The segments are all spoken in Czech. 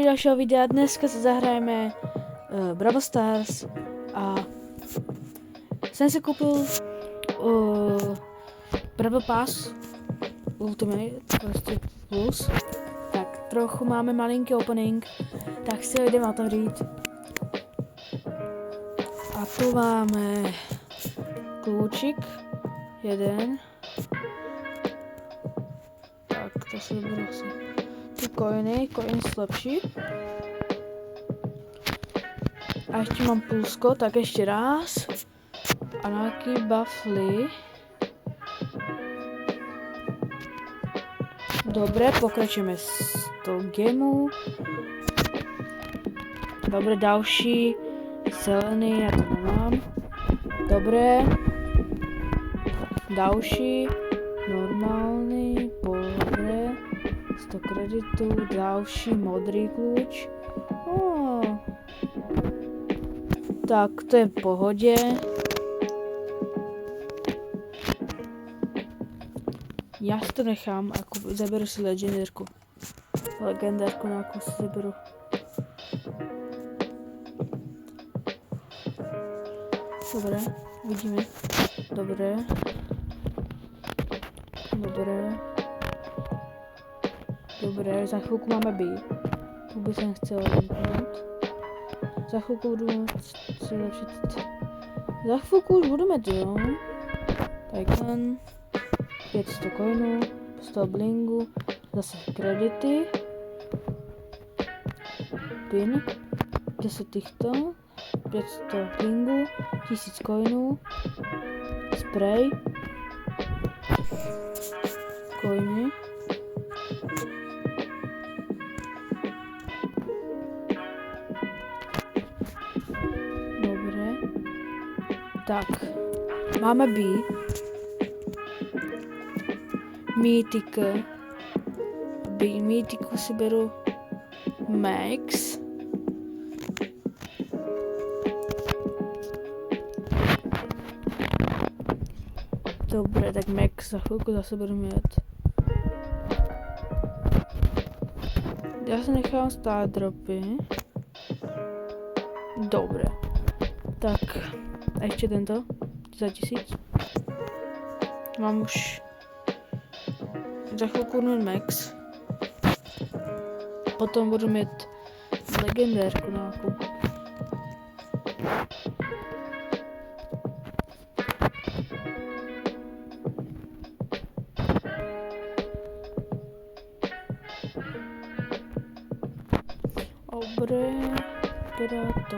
Dalšího videa dneska se zahrajeme Brawl Stars a jsem si koupil Brawl Pass Ultimate prostě plus, tak trochu máme malinký opening, tak si ho jdeme otevřít. A tu máme klíčik, jeden, tak to se bude asi ty coiny jsou lepší. A ještě mám pulsko, tak ještě raz. A nějaký buffly. Dobré, pokračujeme s tou gameu. Dobré, další. Zelený, já to nemám. Dobré. Další. Normální, dobré. 100 kreditů, další modrý klíč. Tak, to je v pohodě. Já si to nechám a zaberu si legendárku. Legendárku nějakou si zaberu. Dobré, vidíme. Dobré. Dobré. Dobré, za chvilku máme B. Tu by jsem chtěl vypnout. Za chvilku budu si lepšit. Za chvilku už budeme jo. Tycoon. 500 coinů, 100 blingu, zase kredity. Pin. 10 těchto. 500 blingu, 1000 coinů. Spray. Coiny. Tak, máme B. Mythic. Mythiku si beru Max. Dobré, tak Max za chvilku zase budu mít. Já se nechám stát dropy. Dobré. Tak. A ještě tento, za 1000. Mám už za chvilku Max. Potom budu mít legendárku nějakou. Dobré, to.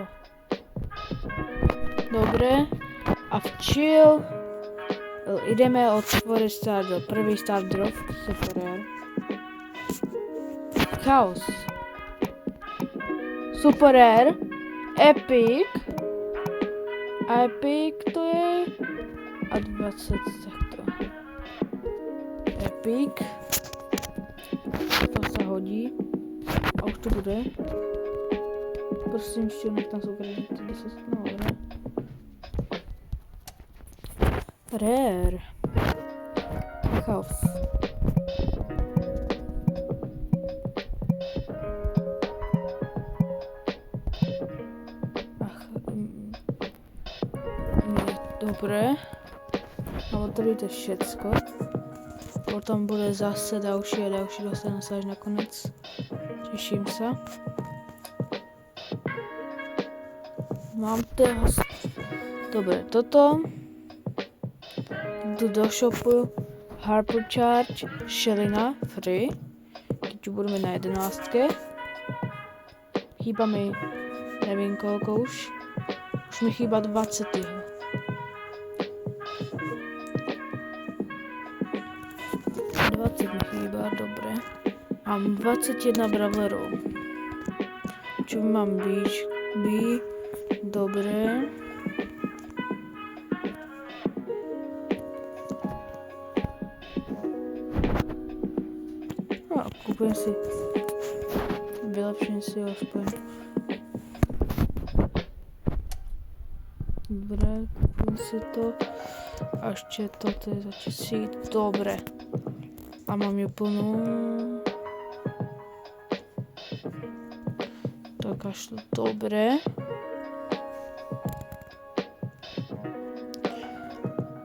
Dobré. A v chill jdeme otvorit start drop. První start drop, super. Chaos. Super rare. Epic. A epic to je. A 20 takto. Epic. To se hodí. A už to bude. Prosím, ještě nech tam jsou kredity 10. No, dobré. Rare. Chaos. Dobré. A tady to všecko. Potom bude zase další a další, dostanu se až nakonec. Těším se. Mám toho. Dobré, toto. Jdu do shopu, Harper Charge, Shelina, free, když budu mít na 11. Chýba mi, nevím koliko už mi chýba 20. Mi chýba, dobré. Mám 21 brawlerů. Čo mám B, dobré. Kupujeme si, vylepším si ho aspoň. Dobré, kupujem si to. A ještě toto je za 1000, dobré. A mám ji plnou. Zakašlu, dobre.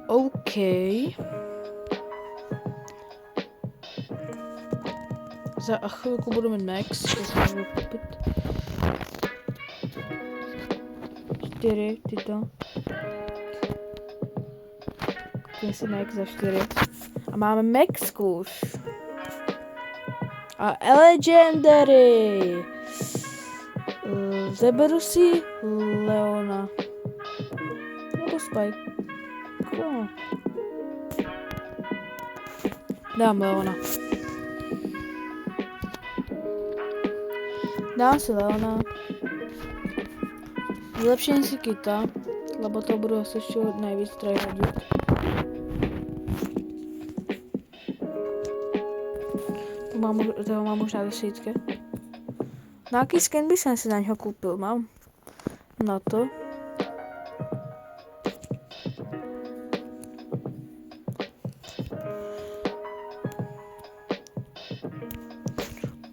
OK. Za chvilku budu mít max, to si můžu koupit. 4, tyto. Koupím si max za 4. A máme max už. A legendary. Zeberu si Leona. Nebo Spike. No. Dám Leona. Dám si Leona. Vylepším si Kita, lebo to budu asi ještě nejvíc tryhardit. Toho mám možná desítky. Na jaký skin by jsem si na něho koupil? Mám na to.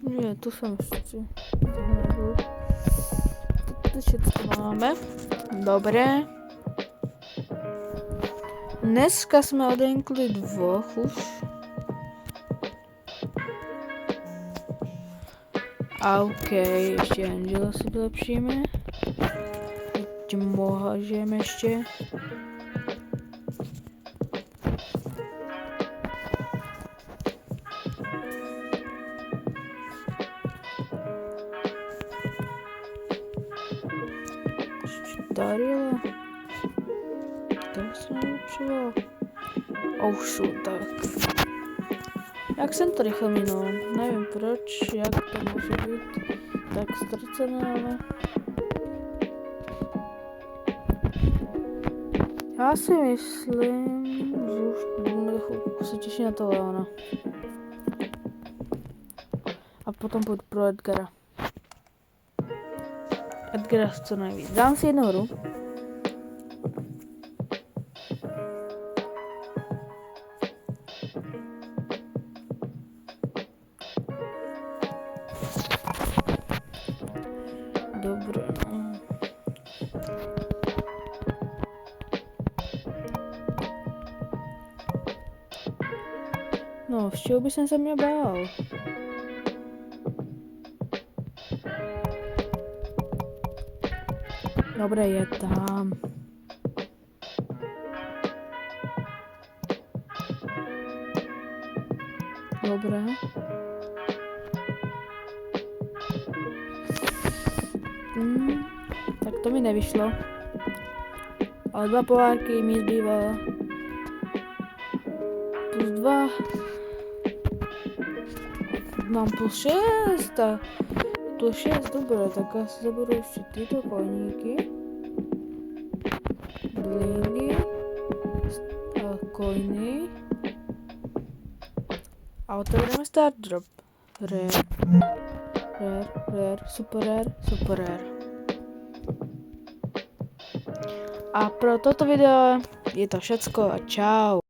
Nie, tu jsem ještě. To všechno máme. Dobré. Dneska jsme odenkli 2 už. A OK, ještě Angela si vylepšíme. Teď můžeme ještě. Darila. Tak se vylepšila. Oušu, tak. Jak jsem to rychle minul? Nevím proč, jak to může být tak ztracené, ale... Já si myslím, že už budu se těšit na to Leona. A potom půjdu pro Edgara. Edgara co nejvíc. Dám si 1 hru. Dobré, no. No, z čeho by jsem se mě bál? Dobré, je tam. Dobré. Tak to mi nevyšlo. Ale 2 pohárky mi zbývá. Plus 2. Mám plus 6. Plus 6, dobré, tak já si zabudu ještě tyto koníky. Blingy. A coiny. A otevřeme start drop. Rare. Rare, rare, super rare, super rare. A pro toto video je to všecko a čau.